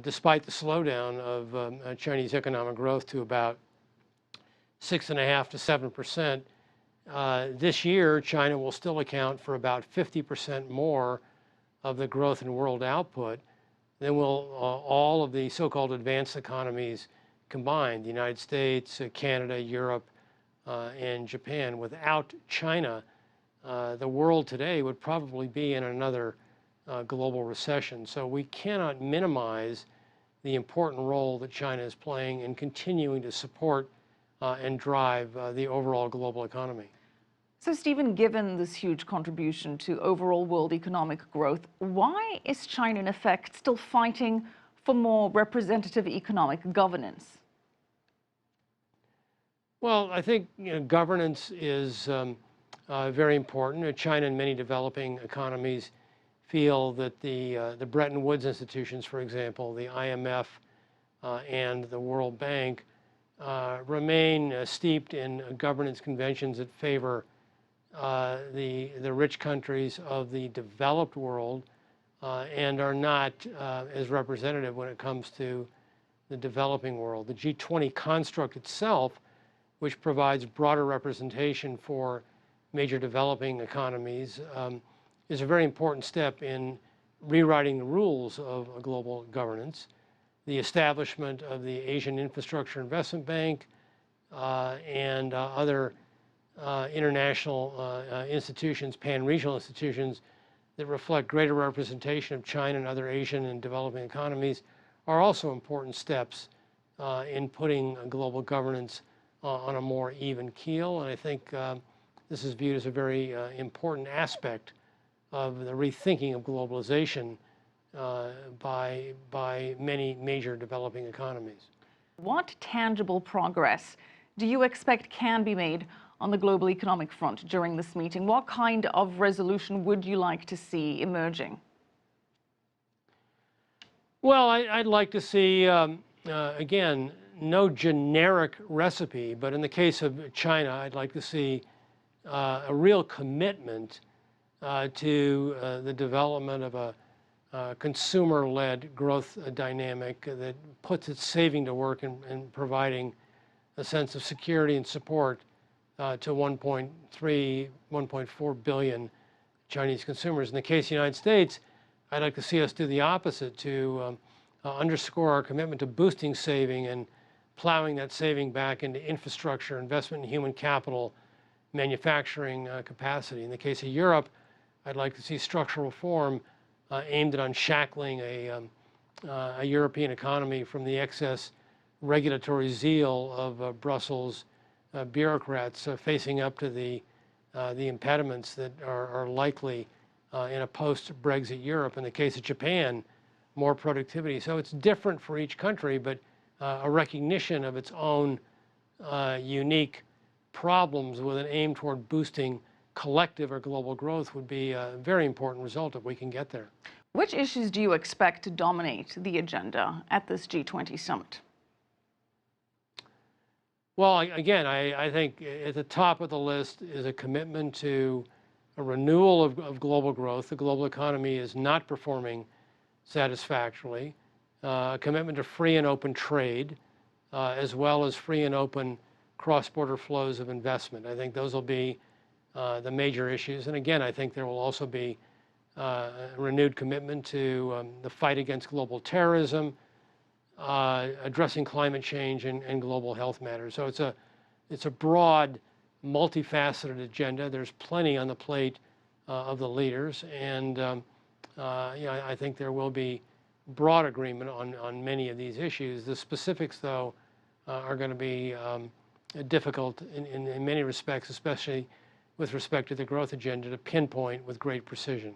despite the slowdown of Chinese economic growth to about 6.5% to 7%, this year China will still account for about 50% more of the growth in world output than will all of the so-called advanced economies combined, the United States, Canada, Europe, and Japan. Without China, the world today would probably be in another global recession. So we cannot minimize the important role that China is playing in continuing to support and drive the overall global economy. So, Stephen, given this huge contribution to overall world economic growth, why is China, in effect, still fighting for more representative economic governance? Well, I think governance is very important. China and many developing economies feel that the Bretton Woods institutions, for example, the IMF and the World Bank, remain steeped in governance conventions that favor the rich countries of the developed world and are not as representative when it comes to the developing world. The G20 construct itself, which provides broader representation for major developing economies, is a very important step in rewriting the rules of global governance. The establishment of the Asian Infrastructure Investment Bank and other international institutions, pan-regional institutions that reflect greater representation of China and other Asian and developing economies are also important steps in putting global governance on a more even keel. And I think this is viewed as a very important aspect of the rethinking of globalization by many major developing economies. What tangible progress do you expect can be made on the global economic front during this meeting? What kind of resolution would you like to see emerging? Well, I'd like to see, again, no generic recipe, but in the case of China, I'd like to see a real commitment to the development of a consumer-led growth dynamic that puts its saving to work in providing a sense of security and support to 1.3, 1.4 billion Chinese consumers. In the case of the United States, I'd like to see us do the opposite, to underscore our commitment to boosting saving and plowing that saving back into infrastructure, investment in human capital, manufacturing capacity. In the case of Europe, I'd like to see structural reform aimed at unshackling a European economy from the excess regulatory zeal of Brussels bureaucrats facing up to the impediments that are likely in a post-Brexit Europe. In the case of Japan, more productivity. So it's different for each country, but a recognition of its own unique problems with an aim toward boosting collective or global growth would be a very important result if we can get there. Which issues do you expect to dominate the agenda at this G20 summit? Well, again, I think at the top of the list is a commitment to a renewal of global growth. The global economy is not performing satisfactorily. A commitment to free and open trade, as well as free and open cross-border flows of investment. I think those will be the major issues. And again, I think there will also be a renewed commitment to the fight against global terrorism, addressing climate change and global health matters. So it's a broad, multifaceted agenda. There's plenty on the plate of the leaders, and I think there will be broad agreement on many of these issues. The specifics, though, are going to be difficult in many respects, especially with respect to the growth agenda, to pinpoint with great precision.